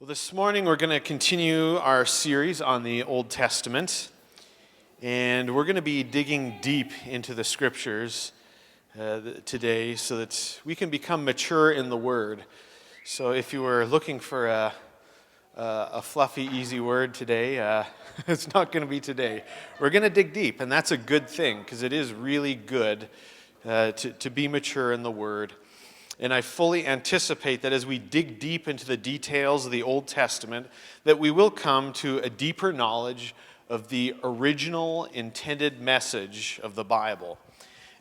Well, this morning we're going to continue our series on the Old Testament, and we're going to be digging deep into the Scriptures today so that we can become mature in the Word. So if you were looking for a fluffy, easy word today, it's not going to be today. We're going to dig deep, and that's a good thing because it is really good to be mature in the Word. And I fully anticipate that as we dig deep into the details of the Old Testament, that we will come to a deeper knowledge of the original intended message of the Bible.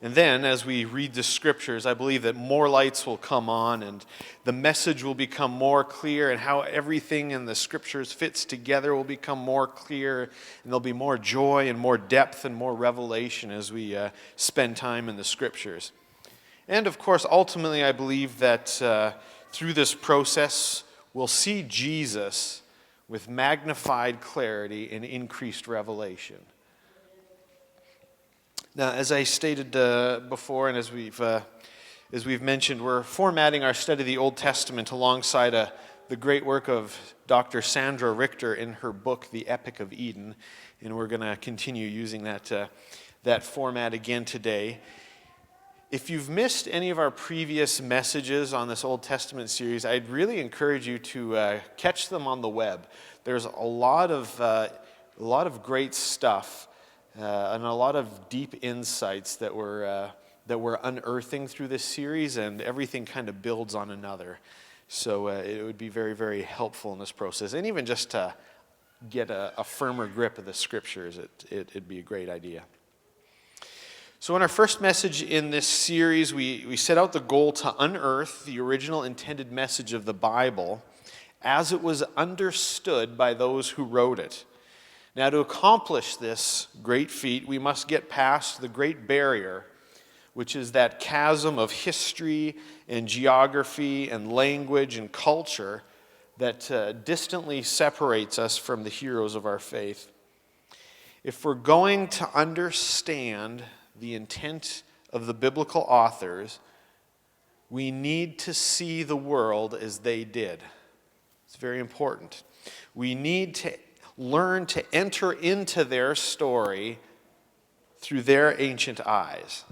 And then, as we read the Scriptures, I believe that more lights will come on and the message will become more clear, and how everything in the Scriptures fits together will become more clear, and there'll be more joy and more depth and more revelation as we spend time in the Scriptures. And of course, ultimately, I believe that through this process, we'll see Jesus with magnified clarity and increased revelation. Now, as I stated before, and as we've mentioned, we're formatting our study of the Old Testament alongside the great work of Dr. Sandra Richter in her book, The Epic of Eden, and we're going to continue using that format again today. If you've missed any of our previous messages on this Old Testament series, I'd really encourage you to catch them on the web. There's a lot of great stuff and a lot of deep insights that we're unearthing through this series, and everything kind of builds on another. So it would be very, very helpful in this process, and even just to get a firmer grip of the Scriptures, it'd be a great idea. So in our first message in this series, we set out the goal to unearth the original intended message of the Bible as it was understood by those who wrote it. Now, to accomplish this great feat, we must get past the great barrier, which is that chasm of history and geography and language and culture that distantly separates us from the heroes of our faith. If we're going to understand the intent of the biblical authors, we need to see the world as they did. It's very important. We need to learn to enter into their story through their ancient eyes.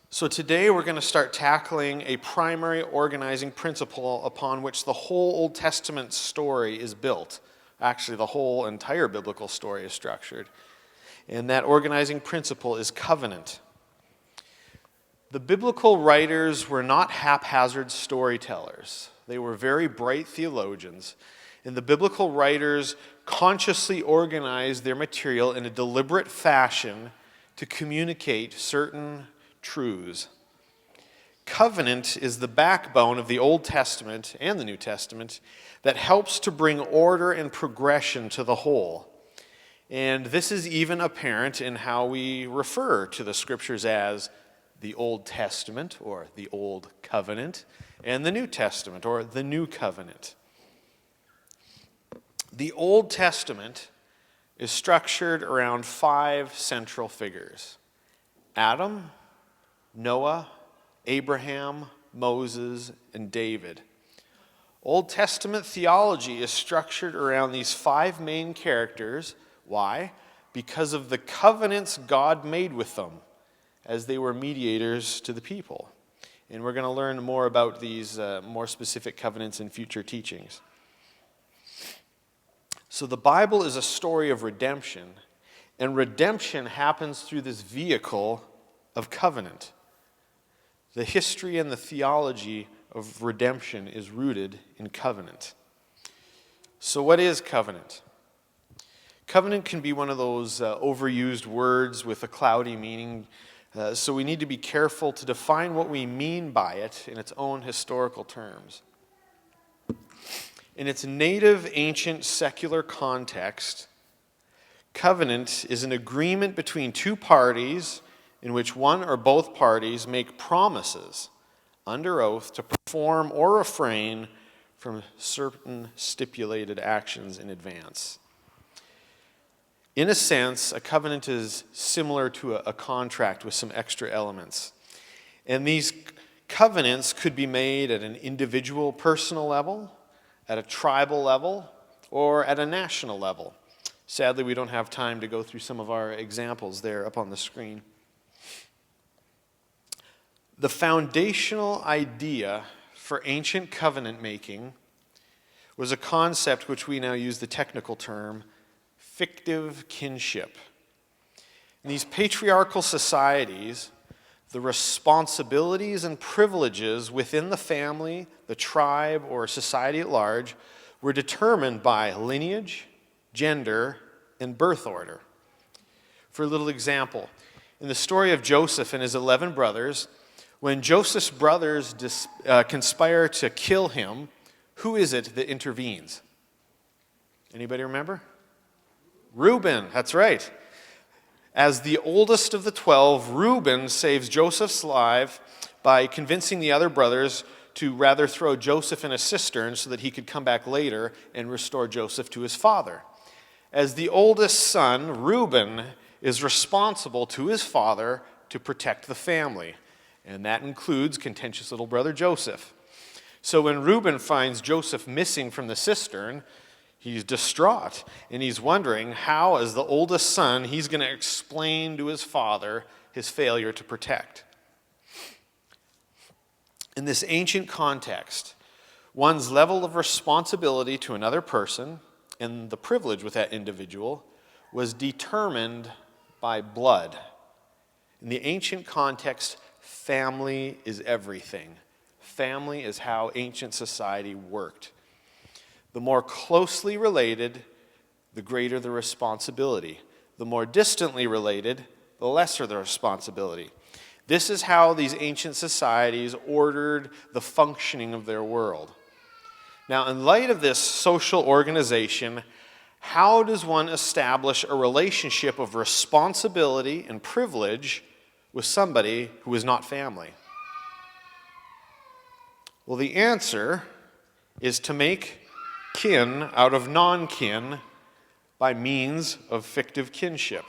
So today we're going to start tackling a primary organizing principle upon which the whole Old Testament story is built. Actually, the whole entire biblical story is structured. And that organizing principle is covenant. The biblical writers were not haphazard storytellers. They were very bright theologians. And the biblical writers consciously organized their material in a deliberate fashion to communicate certain truths. Covenant is the backbone of the Old Testament and the New Testament that helps to bring order and progression to the whole. And this is even apparent in how we refer to the Scriptures as the Old Testament, or the Old Covenant, and the New Testament, or the New Covenant. The Old Testament is structured around 5 central figures: Adam, Noah, Abraham, Moses, and David. Old Testament theology is structured around these 5 main characters. Why? Because of the covenants God made with them as they were mediators to the people. And we're going to learn more about these more specific covenants in future teachings. So the Bible is a story of redemption, and redemption happens through this vehicle of covenant. The history and the theology of redemption is rooted in covenant. So what is covenant? Covenant can be one of those overused words with a cloudy meaning, so we need to be careful to define what we mean by it in its own historical terms. In its native, ancient, secular context, covenant is an agreement between 2 parties in which one or both parties make promises under oath to perform or refrain from certain stipulated actions in advance. In a sense, a covenant is similar to a contract with some extra elements. And these covenants could be made at an individual, personal level, at a tribal level, or at a national level. Sadly, we don't have time to go through some of our examples there up on the screen. The foundational idea for ancient covenant making was a concept which we now use the technical term fictive kinship. In these patriarchal societies, the responsibilities and privileges within the family, the tribe, or society at large were determined by lineage, gender, and birth order. For a little example, in the story of Joseph and his 11 brothers, when Joseph's brothers conspire to kill him, who is it that intervenes? Anybody remember? Reuben, that's right. As the oldest of the 12, Reuben saves Joseph's life by convincing the other brothers to rather throw Joseph in a cistern so that he could come back later and restore Joseph to his father. As the oldest son, Reuben is responsible to his father to protect the family, and that includes contentious little brother Joseph. So when Reuben finds Joseph missing from the cistern, he's distraught, and he's wondering how, as the oldest son, he's going to explain to his father his failure to protect. In this ancient context, one's level of responsibility to another person and the privilege with that individual was determined by blood. In the ancient context, family is everything. Family is how ancient society worked. The more closely related, the greater the responsibility. The more distantly related, the lesser the responsibility. This is how these ancient societies ordered the functioning of their world. Now, in light of this social organization, how does one establish a relationship of responsibility and privilege with somebody who is not family? Well, the answer is to make kin out of non-kin by means of fictive kinship.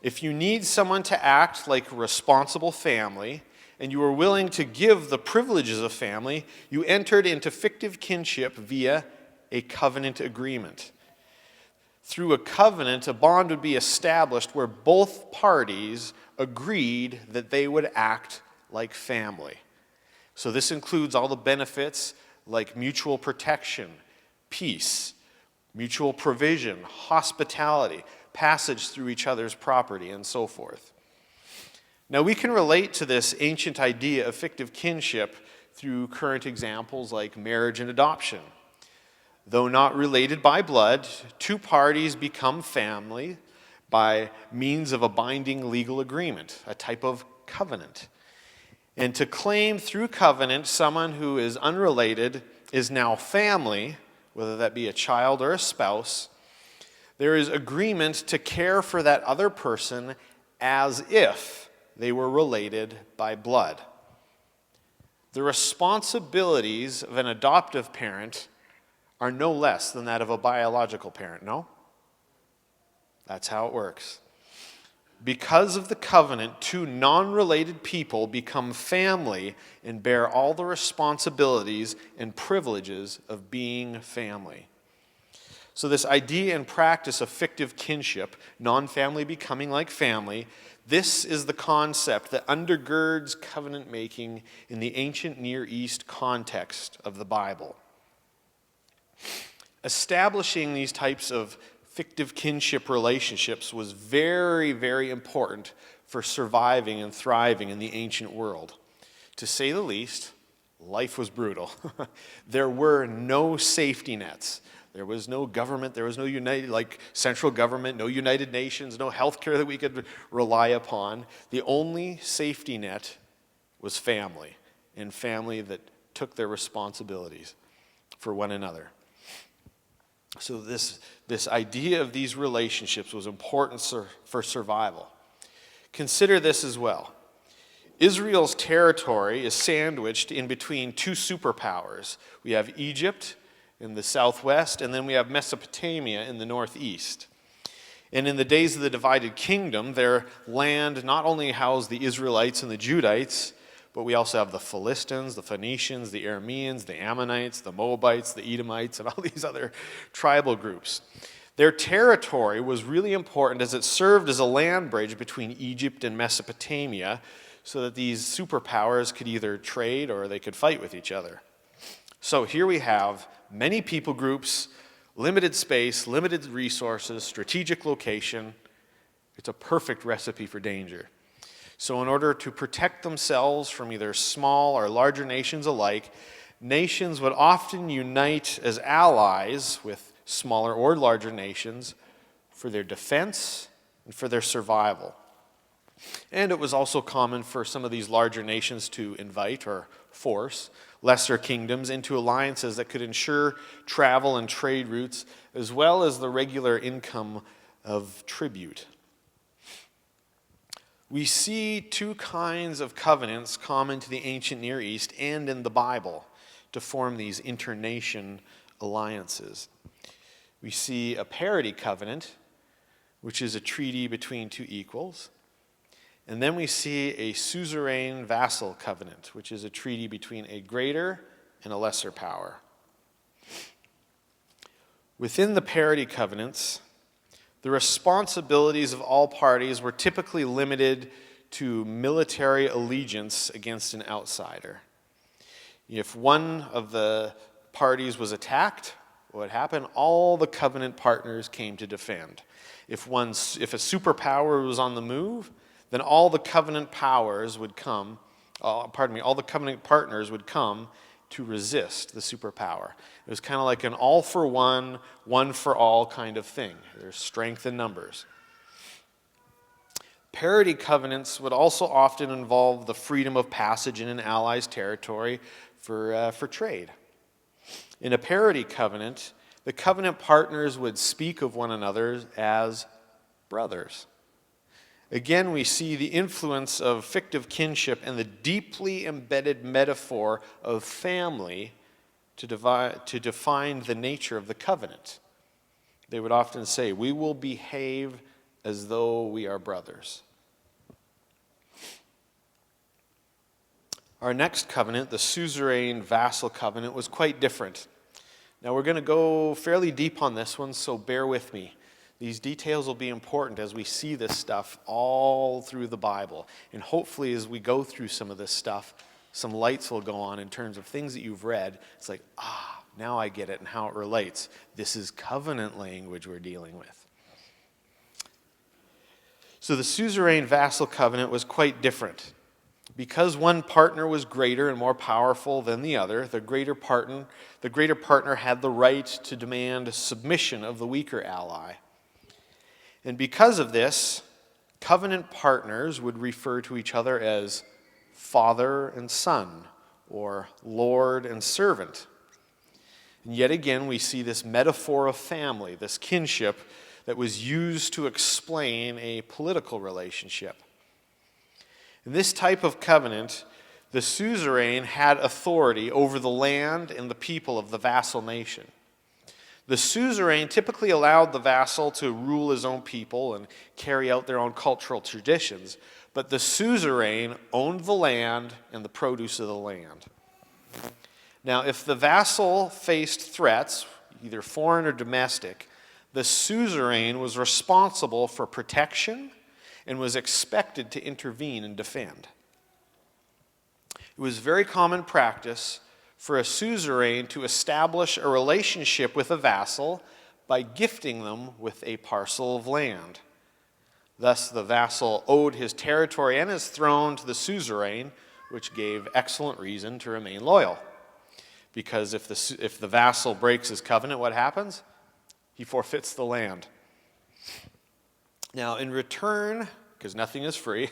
If you need someone to act like a responsible family, and you are willing to give the privileges of family, you entered into fictive kinship via a covenant agreement. Through a covenant, a bond would be established where both parties agreed that they would act like family. So this includes all the benefits like mutual protection, peace, mutual provision, hospitality, passage through each other's property, and so forth. Now, we can relate to this ancient idea of fictive kinship through current examples like marriage and adoption. Though not related by blood, two parties become family by means of a binding legal agreement, a type of covenant. And to claim through covenant someone who is unrelated is now family, whether that be a child or a spouse, there is agreement to care for that other person as if they were related by blood. The responsibilities of an adoptive parent are no less than that of a biological parent, no? That's how it works. Because of the covenant, two non-related people become family and bear all the responsibilities and privileges of being family. So this idea and practice of fictive kinship, non-family becoming like family, this is the concept that undergirds covenant making in the ancient Near East context of the Bible. Establishing these types of fictive kinship relationships was very, very important for surviving and thriving in the ancient world. To say the least, life was brutal. There were no safety nets. There was no government, there was no central government, no United Nations, no health care that we could rely upon. The only safety net was family, and family that took their responsibilities for one another. So this idea of these relationships was important for survival. Consider this as well. Israel's territory is sandwiched in between two superpowers. We have Egypt in the southwest, and then we have Mesopotamia in the northeast. And in the days of the divided kingdom, their land not only housed the Israelites and the Judites, but we also have the Philistines, the Phoenicians, the Arameans, the Ammonites, the Moabites, the Edomites, and all these other tribal groups. Their territory was really important as it served as a land bridge between Egypt and Mesopotamia so that these superpowers could either trade or they could fight with each other. So here we have many people groups, limited space, limited resources, strategic location. It's a perfect recipe for danger. So in order to protect themselves from either small or larger nations alike, nations would often unite as allies with smaller or larger nations for their defense and for their survival. And it was also common for some of these larger nations to invite or force lesser kingdoms into alliances that could ensure travel and trade routes as well as the regular income of tribute. We see two kinds of covenants common to the ancient Near East and in the Bible to form these internation alliances. We see a parity covenant, which is a treaty between two equals. And then we see a suzerain vassal covenant, which is a treaty between a greater and a lesser power. Within the parity covenants, the responsibilities of all parties were typically limited to military allegiance against an outsider. If one of the parties was attacked, what would happen? All the covenant partners came to defend. If a superpower was on the move, then all the covenant powers would come, all the covenant partners would come to resist the superpower. It was kind of like an all for one for all kind of thing. There's strength in numbers. Parity covenants would also often involve the freedom of passage in an ally's territory for trade. In a parity covenant, the covenant partners would speak of one another as brothers. Again, we see the influence of fictive kinship and the deeply embedded metaphor of family to define the nature of the covenant. They would often say, "We will behave as though we are brothers." Our next covenant, the suzerain vassal covenant, was quite different. Now we're going to go fairly deep on this one, so bear with me. These details will be important as we see this stuff all through the Bible. And hopefully as we go through some of this stuff, some lights will go on in terms of things that you've read. It's like, now I get it and how it relates. This is covenant language we're dealing with. So the suzerain vassal covenant was quite different. Because one partner was greater and more powerful than the other, the greater partner had the right to demand submission of the weaker ally. And because of this, covenant partners would refer to each other as father and son, or lord and servant. And yet again, we see this metaphor of family, this kinship that was used to explain a political relationship. In this type of covenant, the suzerain had authority over the land and the people of the vassal nation. The suzerain typically allowed the vassal to rule his own people and carry out their own cultural traditions, but the suzerain owned the land and the produce of the land. Now, if the vassal faced threats, either foreign or domestic, the suzerain was responsible for protection and was expected to intervene and defend. It was very common practice for a suzerain to establish a relationship with a vassal by gifting them with a parcel of land. Thus, the vassal owed his territory and his throne to the suzerain, which gave excellent reason to remain loyal. Because if the vassal breaks his covenant, what happens? He forfeits the land. Now, in return, because nothing is free,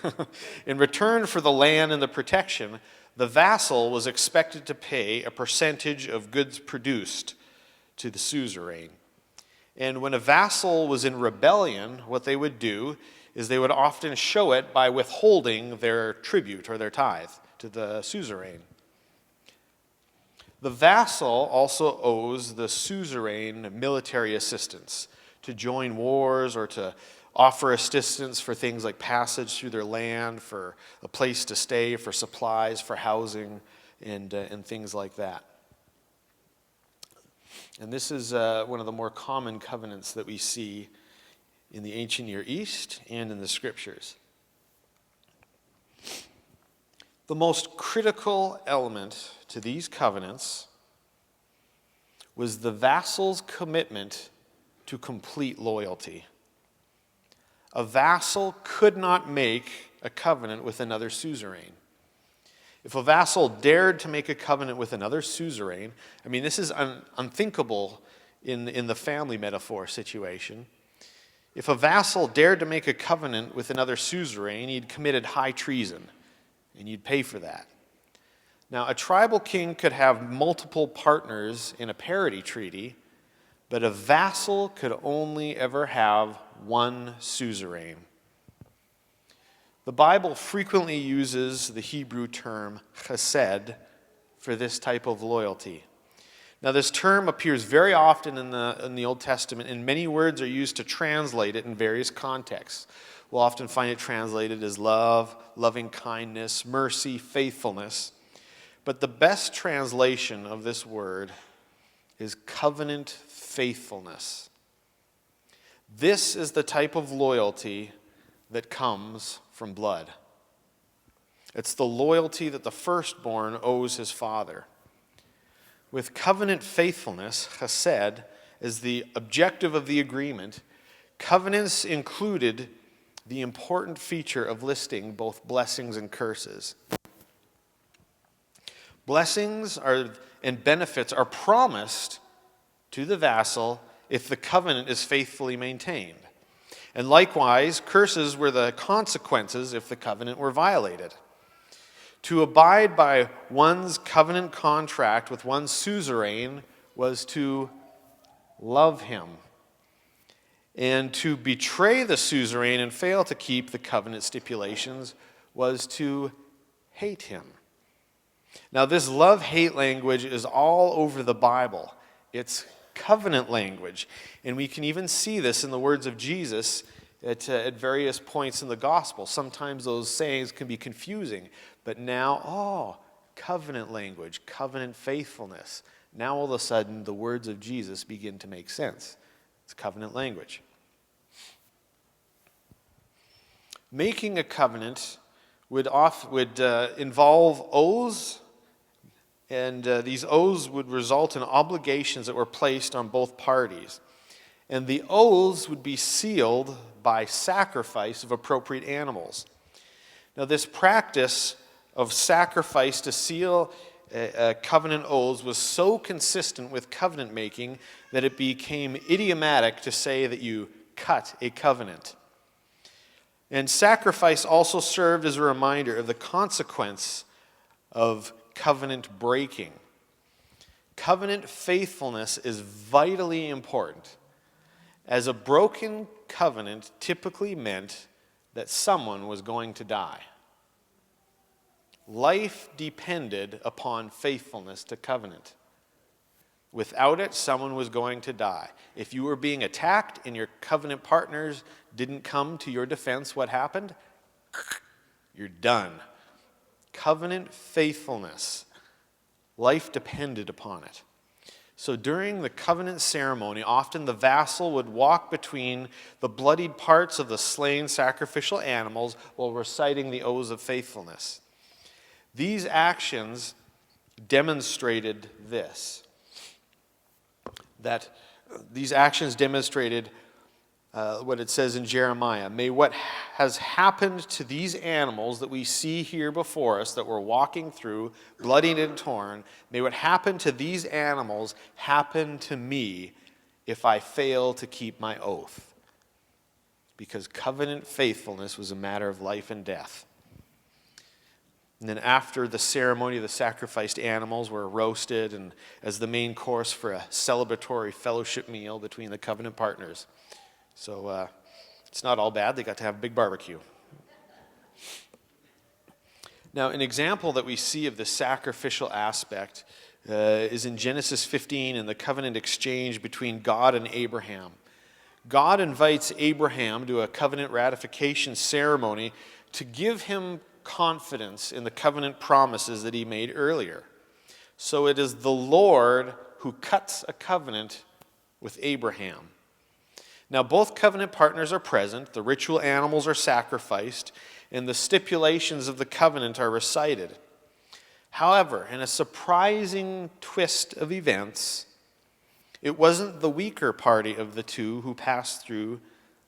in return for the land and the protection, the vassal was expected to pay a percentage of goods produced to the suzerain. And when a vassal was in rebellion, what they would do is they would often show it by withholding their tribute or their tithe to the suzerain. The vassal also owes the suzerain military assistance to join wars or to offer assistance for things like passage through their land, for a place to stay, for supplies, for housing, and things like that. And this is one of the more common covenants that we see in the ancient Near East and in the Scriptures. The most critical element to these covenants was the vassal's commitment to complete loyalty. A vassal could not make a covenant with another suzerain. If a vassal dared to make a covenant with another suzerain, I mean, this is unthinkable in the family metaphor situation. If a vassal dared to make a covenant with another suzerain, he'd committed high treason, and you'd pay for that. Now, a tribal king could have multiple partners in a parity treaty, but a vassal could only ever have one suzerain. The Bible frequently uses the Hebrew term chesed for this type of loyalty. Now, this term appears very often in the Old Testament, and many words are used to translate it in various contexts. We'll often find it translated as love, loving kindness, mercy, faithfulness. But the best translation of this word is covenant faithfulness. This is the type of loyalty that comes from blood. It's the loyalty that the firstborn owes his father. With covenant faithfulness, chesed, as the objective of the agreement, covenants included the important feature of listing both blessings and curses. Blessings and benefits are promised to the vassal if the covenant is faithfully maintained. And likewise, curses were the consequences if the covenant were violated. To abide by one's covenant contract with one's suzerain was to love him. And to betray the suzerain and fail to keep the covenant stipulations was to hate him. Now, this love-hate language is all over the Bible. It's covenant language. And we can even see this in the words of Jesus at various points in the gospel. Sometimes those sayings can be confusing. But now, covenant language, covenant faithfulness. Now all of a sudden, the words of Jesus begin to make sense. It's covenant language. Making a covenant would involve oaths, and these oaths would result in obligations that were placed on both parties. And the oaths would be sealed by sacrifice of appropriate animals. Now, this practice of sacrifice to seal covenant oaths was so consistent with covenant making that it became idiomatic to say that you cut a covenant. And sacrifice also served as a reminder of the consequence of covenant breaking. Covenant faithfulness is vitally important, as a broken covenant typically meant that someone was going to die. Life depended upon faithfulness to covenant. Without it, someone was going to die. If you were being attacked and your covenant partners didn't come to your defense, what happened? You're done. Covenant faithfulness. Life depended upon it. So during the covenant ceremony, often the vassal would walk between the bloodied parts of the slain sacrificial animals while reciting the oaths of faithfulness. These actions demonstrated this. What it says in Jeremiah. May what has happened to these animals that we see here before us, that we're walking through, bloodied and torn, may what happened to these animals happen to me if I fail to keep my oath. Because covenant faithfulness was a matter of life and death. And then after the ceremony, the sacrificed animals were roasted and as the main course for a celebratory fellowship meal between the covenant partners. So it's not all bad. They got to have a big barbecue. Now, an example that we see of the sacrificial aspect is in Genesis 15 in the covenant exchange between God and Abraham. God invites Abraham to a covenant ratification ceremony to give him confidence in the covenant promises that he made earlier. So it is the Lord who cuts a covenant with Abraham. Now, both covenant partners are present, the ritual animals are sacrificed, and the stipulations of the covenant are recited. However, in a surprising twist of events, it wasn't the weaker party of the two who passed through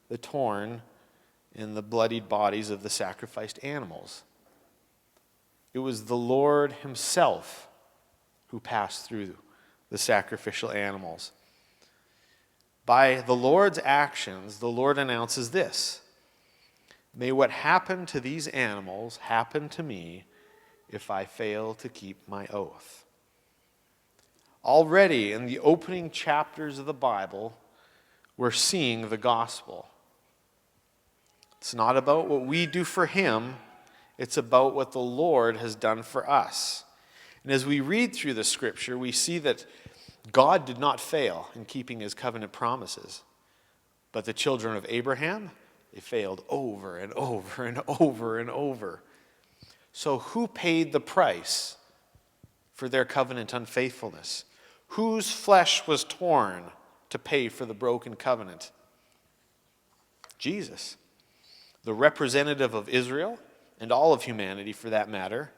the torn and the bloodied bodies of the sacrificed animals. It was the Lord himself who passed through the sacrificial animals. By the Lord's actions, the Lord announces this: "May what happened to these animals happen to me if I fail to keep my oath." Already in the opening chapters of the Bible, we're seeing the gospel. It's not about what we do for him, it's about what the Lord has done for us. And as we read through the scripture, we see that God did not fail in keeping his covenant promises. But the children of Abraham, they failed over and over and over and over. So who paid the price for their covenant unfaithfulness? Whose flesh was torn to pay for the broken covenant? Jesus, the representative of Israel and all of humanity for that matter,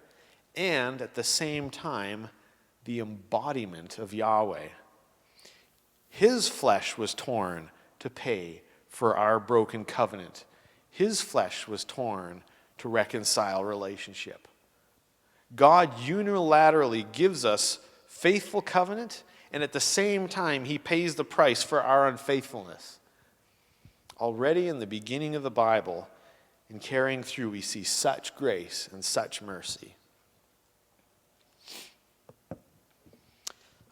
and at the same time, the embodiment of Yahweh. His flesh was torn to pay for our broken covenant. His flesh was torn to reconcile relationship. God unilaterally gives us faithful covenant, and at the same time, he pays the price for our unfaithfulness. Already in the beginning of the Bible, in carrying through, we see such grace and such mercy.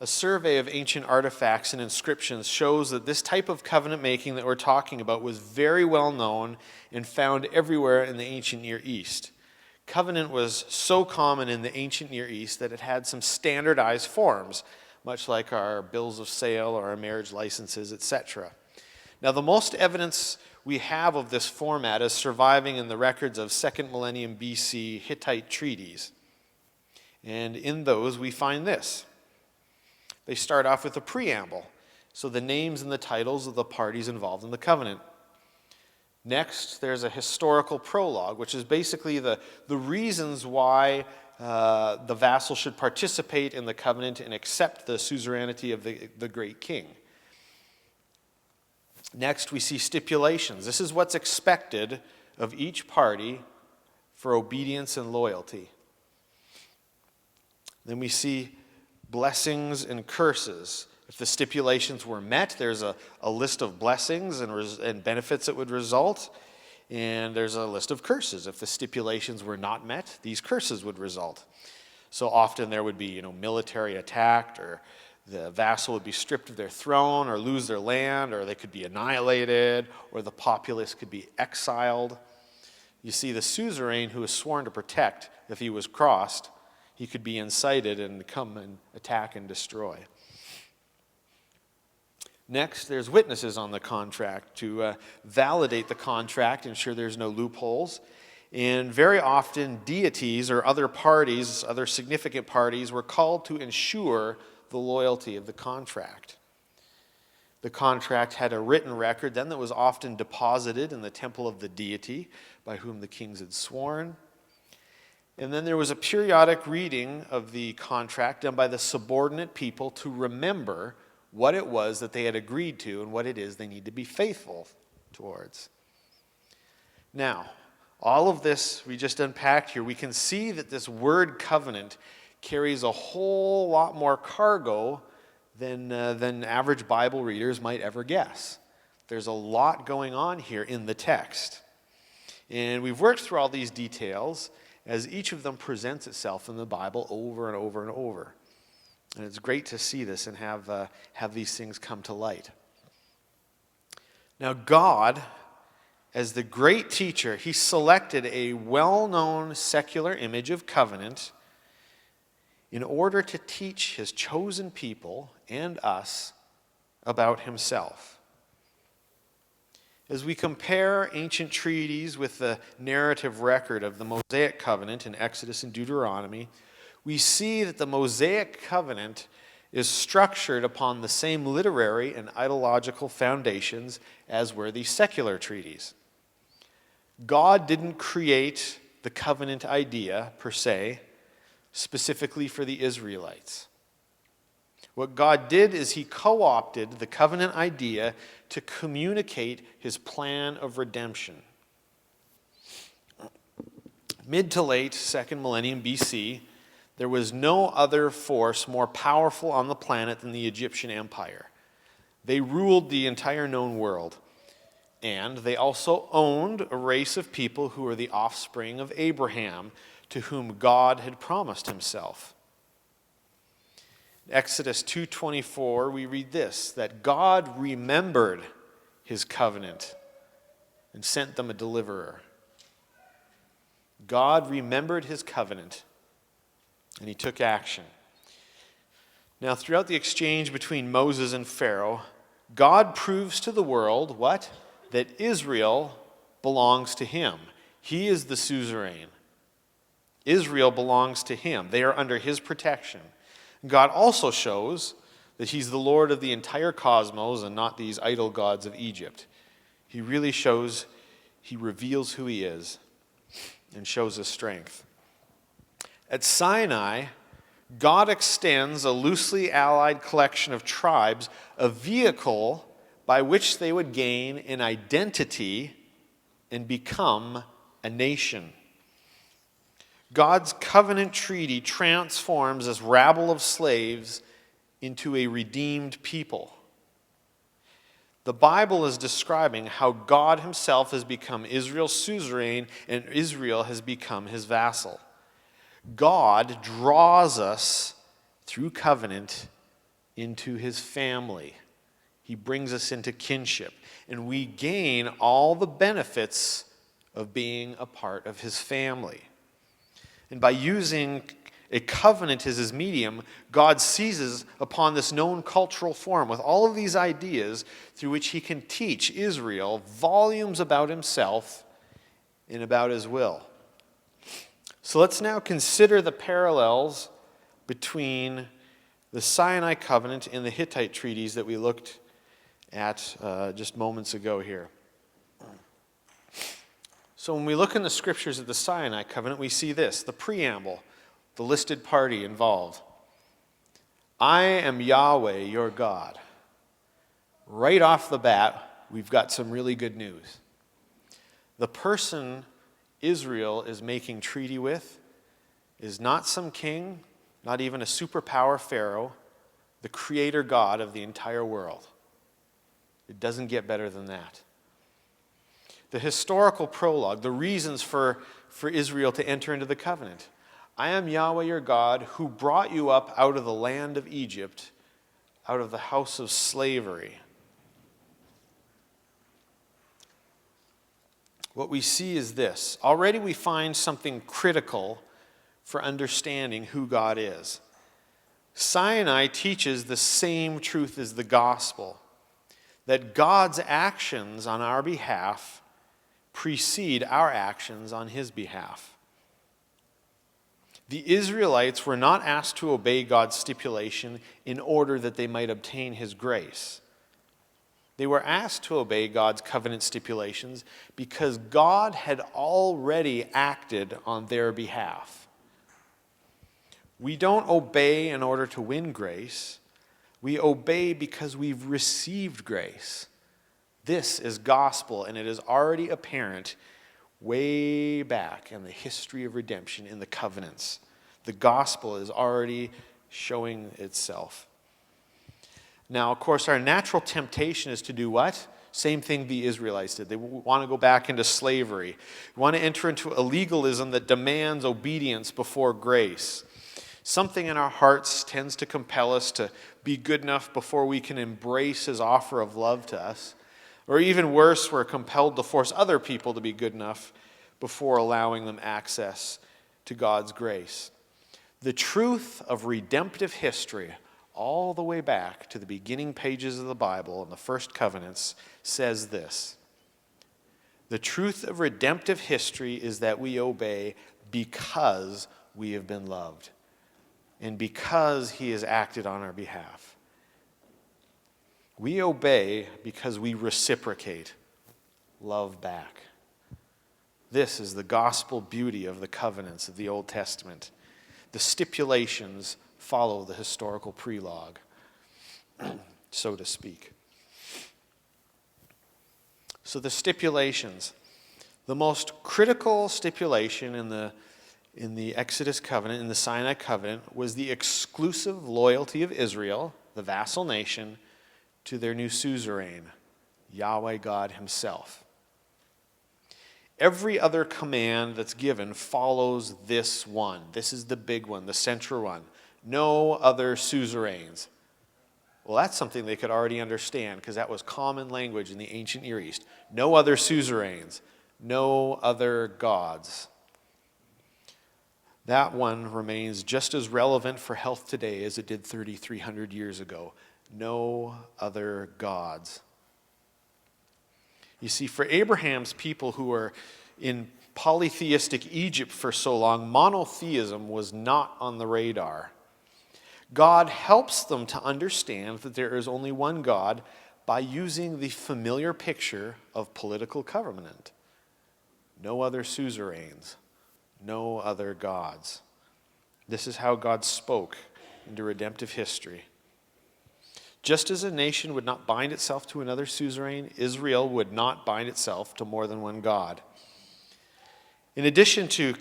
A survey of ancient artifacts and inscriptions shows that this type of covenant making that we're talking about was very well known and found everywhere in the ancient Near East. Covenant was so common in the ancient Near East that it had some standardized forms, much like our bills of sale or our marriage licenses, etc. Now, the most evidence we have of this format is surviving in the records of 2nd millennium BC Hittite treaties. And in those, we find this. They start off with a preamble, so the names and the titles of the parties involved in the covenant. Next, there's a historical prologue, which is basically the reasons why the vassal should participate in the covenant and accept the suzerainty of the great king. Next, we see stipulations. This is what's expected of each party for obedience and loyalty. Then we see blessings and curses. If the stipulations were met, there's a list of blessings and benefits that would result, and there's a list of curses. If the stipulations were not met, these curses would result. So often there would be, military attack, or the vassal would be stripped of their throne, or lose their land, or they could be annihilated, or the populace could be exiled. You see, the suzerain who was sworn to protect, if he was crossed, he could be incited and come and attack and destroy. Next, there's witnesses on the contract to validate the contract, ensure there's no loopholes. And very often, deities or other parties, other significant parties, were called to ensure the loyalty of the contract. The contract had a written record then that was often deposited in the temple of the deity by whom the kings had sworn. And then there was a periodic reading of the contract done by the subordinate people to remember what it was that they had agreed to and what it is they need to be faithful towards. Now, all of this we just unpacked here, we can see that this word covenant carries a whole lot more cargo than average Bible readers might ever guess. There's a lot going on here in the text. And we've worked through all these details as each of them presents itself in the Bible over and over and over. And it's great to see this and have these things come to light. Now, God, as the great teacher, he selected a well-known secular image of covenant in order to teach his chosen people and us about himself. As we compare ancient treaties with the narrative record of the Mosaic covenant in Exodus and Deuteronomy, we see that the Mosaic covenant is structured upon the same literary and ideological foundations as were the secular treaties. God didn't create the covenant idea, per se, specifically for the Israelites. What God did is he co-opted the covenant idea to communicate his plan of redemption. Mid to late 2nd millennium BC, there was no other force more powerful on the planet than the Egyptian Empire. They ruled the entire known world. And they also owned a race of people who were the offspring of Abraham, to whom God had promised himself. In Exodus 2:24, we read this, that God remembered his covenant and sent them a deliverer. God remembered his covenant, and he took action. Now, throughout the exchange between Moses and Pharaoh, God proves to the world what? That Israel belongs to him. He is the suzerain. Israel belongs to him. They are under his protection. God also shows that he's the Lord of the entire cosmos and not these idol gods of Egypt. He really shows, he reveals who he is and shows his strength. At Sinai, God extends a loosely allied collection of tribes, a vehicle by which they would gain an identity and become a nation. God's covenant treaty transforms this rabble of slaves into a redeemed people. The Bible is describing how God himself has become Israel's suzerain and Israel has become his vassal. God draws us through covenant into his family. He brings us into kinship, and we gain all the benefits of being a part of his family. And by using a covenant as his medium, God seizes upon this known cultural form with all of these ideas through which he can teach Israel volumes about himself and about his will. So let's now consider the parallels between the Sinai covenant and the Hittite treaties that we looked at just moments ago here. So when we look in the scriptures of the Sinai covenant, we see this, the preamble, the listed party involved. I am Yahweh, your God. Right off the bat, we've got some really good news. The person Israel is making treaty with is not some king, not even a superpower Pharaoh, the creator God of the entire world. It doesn't get better than that. The historical prologue, the reasons for Israel to enter into the covenant. I am Yahweh your God who brought you up out of the land of Egypt, out of the house of slavery. What we see is this. Already we find something critical for understanding who God is. Sinai teaches the same truth as the gospel, that God's actions on our behalf precede our actions on his behalf. The Israelites were not asked to obey God's stipulation in order that they might obtain his grace. They were asked to obey God's covenant stipulations because God had already acted on their behalf. We don't obey in order to win grace. We obey because we've received grace. This is gospel, and it is already apparent way back in the history of redemption in the covenants. The gospel is already showing itself. Now, of course, our natural temptation is to do what? Same thing the Israelites did. They want to go back into slavery. They want to enter into a legalism that demands obedience before grace. Something in our hearts tends to compel us to be good enough before we can embrace his offer of love to us. Or even worse, we're compelled to force other people to be good enough before allowing them access to God's grace. The truth of redemptive history, all the way back to the beginning pages of the Bible and the first covenants, says this. The truth of redemptive history is that we obey because we have been loved and because he has acted on our behalf. We obey because we reciprocate love back. This is the gospel beauty of the covenants of the Old Testament. The stipulations follow the historical prelogue, so to speak. So the stipulations, the most critical stipulation in the Exodus covenant, in the Sinai covenant, was the exclusive loyalty of Israel, the vassal nation, to their new suzerain, Yahweh God himself. Every other command that's given follows this one. This is the big one, the central one. No other suzerains. Well, that's something they could already understand because that was common language in the ancient Near East. No other suzerains. No other gods. That one remains just as relevant for health today as it did 3,300 years ago. No other gods. You see, for Abraham's people who were in polytheistic Egypt for so long, monotheism was not on the radar. God helps them to understand that there is only one God by using the familiar picture of political covenant. No other suzerains, no other gods. This is how God spoke into redemptive history. Just as a nation would not bind itself to another suzerain, Israel would not bind itself to more than one God. In addition to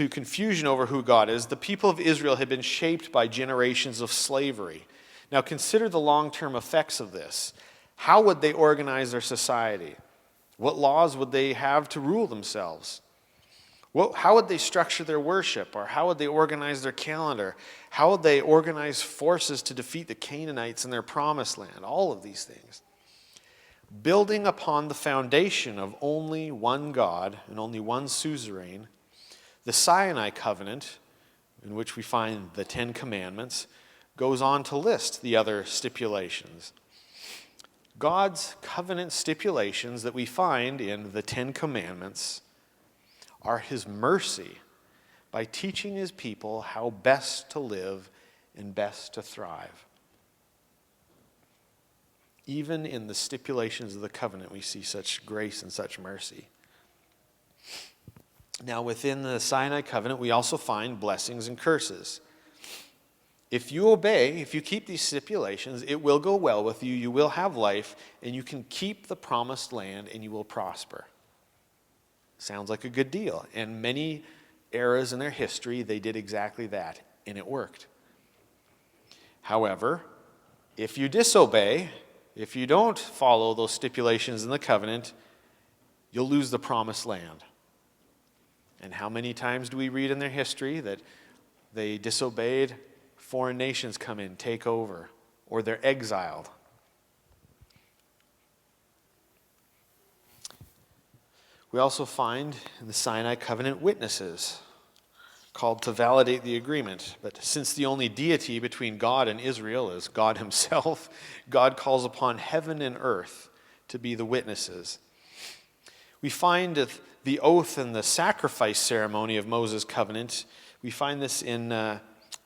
confusion over who God is, the people of Israel had been shaped by generations of slavery. Now consider the long-term effects of this. How would they organize their society? What laws would they have to rule themselves? How would they structure their worship? Or how would they organize their calendar? How would they organize forces to defeat the Canaanites in their promised land? All of these things. Building upon the foundation of only one God and only one suzerain, the Sinai covenant, in which we find the Ten Commandments, goes on to list the other stipulations. God's covenant stipulations that we find in the Ten Commandments are his mercy by teaching his people how best to live and best to thrive. Even in the stipulations of the covenant, we see such grace and such mercy. Now, within the Sinai covenant, we also find blessings and curses. If you obey, if you keep these stipulations, it will go well with you, you will have life, and you can keep the promised land, and you will prosper. Sounds like a good deal. And many eras in their history, they did exactly that, and it worked. However, if you disobey, if you don't follow those stipulations in the covenant, you'll lose the promised land. And how many times do we read in their history that they disobeyed, foreign nations come in, take over, or they're exiled? We also find in the Sinai covenant witnesses called to validate the agreement. But since the only deity between God and Israel is God himself, God calls upon heaven and earth to be the witnesses. We find that the oath and the sacrifice ceremony of Moses' covenant, we find this in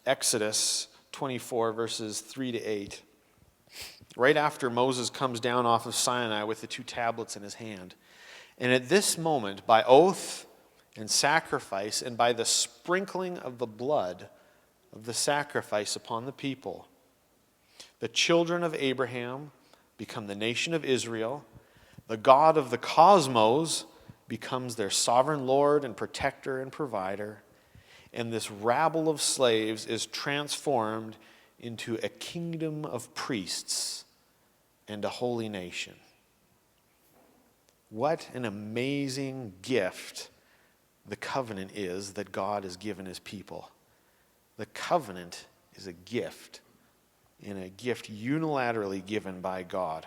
Exodus 24, verses 3 to 8. Right after Moses comes down off of Sinai with the two tablets in his hand. And at this moment, by oath and sacrifice, and by the sprinkling of the blood of the sacrifice upon the people, the children of Abraham become the nation of Israel. The God of the cosmos becomes their sovereign Lord and protector and provider. And this rabble of slaves is transformed into a kingdom of priests and a holy nation. What an amazing gift the covenant is that God has given his people. The covenant is a gift, and a gift unilaterally given by God.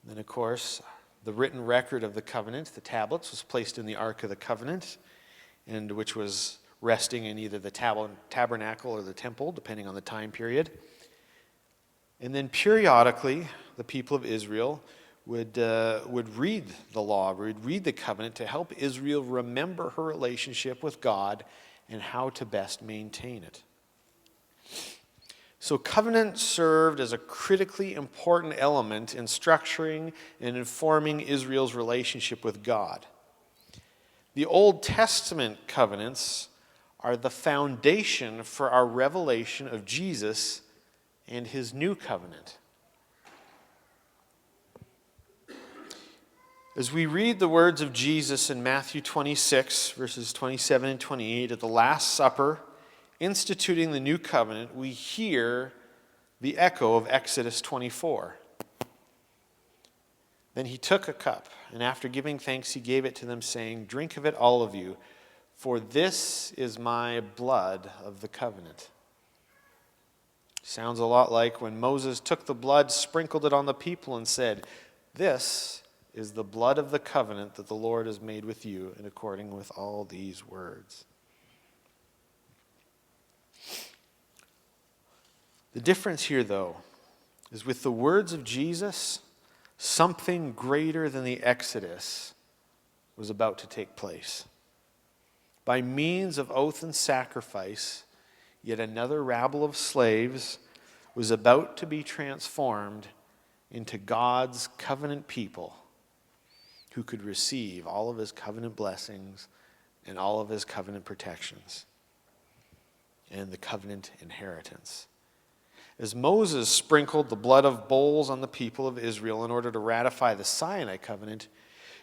Then, of course, the written record of the covenant, the tablets, was placed in the Ark of the Covenant, and which was resting in either the tabernacle or the temple, depending on the time period. And then periodically, the people of Israel would read the law, would read the covenant to help Israel remember her relationship with God and how to best maintain it. So covenant served as a critically important element in structuring and informing Israel's relationship with God. The Old Testament covenants are the foundation for our revelation of Jesus and his new covenant. As we read the words of Jesus in Matthew 26, verses 27 and 28, at the Last Supper, instituting the new covenant, we hear the echo of Exodus 24. Then he took a cup, and after giving thanks, he gave it to them, saying, "Drink of it, all of you, for this is my blood of the covenant." Sounds a lot like when Moses took the blood, sprinkled it on the people, and said, "This is the blood of the covenant that the Lord has made with you, in according with all these words." The difference here, though, is with the words of Jesus, something greater than the Exodus was about to take place. By means of oath and sacrifice, yet another rabble of slaves was about to be transformed into God's covenant people who could receive all of his covenant blessings and all of his covenant protections and the covenant inheritance. As Moses sprinkled the blood of bulls on the people of Israel in order to ratify the Sinai covenant,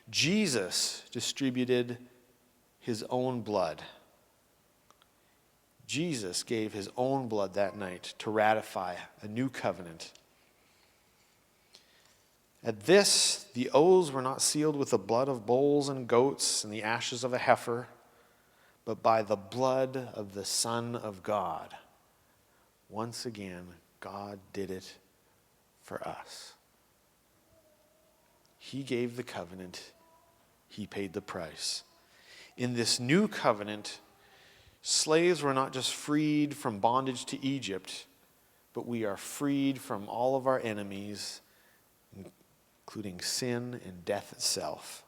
Jesus distributed his own blood. Jesus gave his own blood that night to ratify a new covenant. At this, the oaths were not sealed with the blood of bulls and goats and the ashes of a heifer, but by the blood of the Son of God. Once again, God did it for us. He gave the covenant. He paid the price. In this new covenant, slaves were not just freed from bondage to Egypt, but we are freed from all of our enemies, including sin and death itself.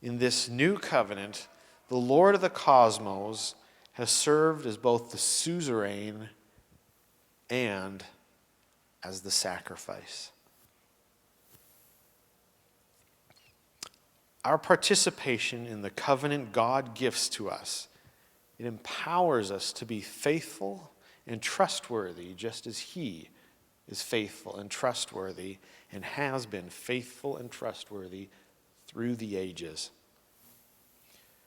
In this new covenant, the Lord of the cosmos has served as both the suzerain and as the sacrifice. Our participation in the covenant God gifts to us, it empowers us to be faithful and trustworthy, just as he is faithful and trustworthy and has been faithful and trustworthy through the ages.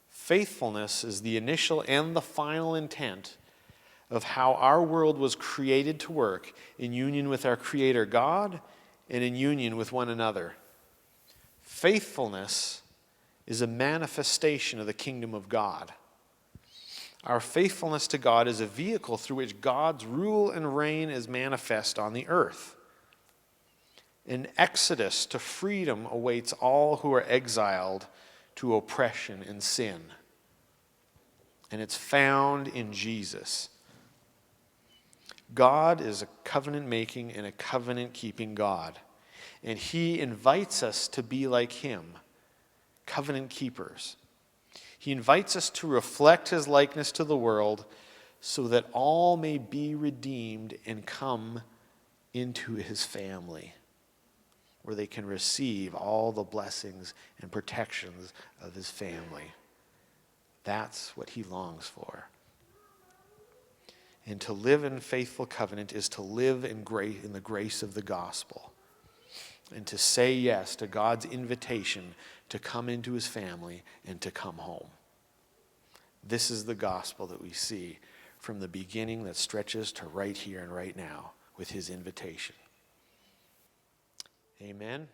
Faithfulness is the initial and the final intent of how our world was created to work in union with our Creator God and in union with one another. Faithfulness is a manifestation of the kingdom of God. Our faithfulness to God is a vehicle through which God's rule and reign is manifest on the earth. An exodus to freedom awaits all who are exiled to oppression and sin. And it's found in Jesus. God is a covenant-making and a covenant-keeping God. And he invites us to be like him, covenant keepers. He invites us to reflect his likeness to the world so that all may be redeemed and come into his family, where they can receive all the blessings and protections of his family. That's what he longs for. And to live in faithful covenant is to live in the grace of the gospel and to say yes to God's invitation to come into his family and to come home. This is the gospel that we see from the beginning that stretches to right here and right now with his invitation. Amen.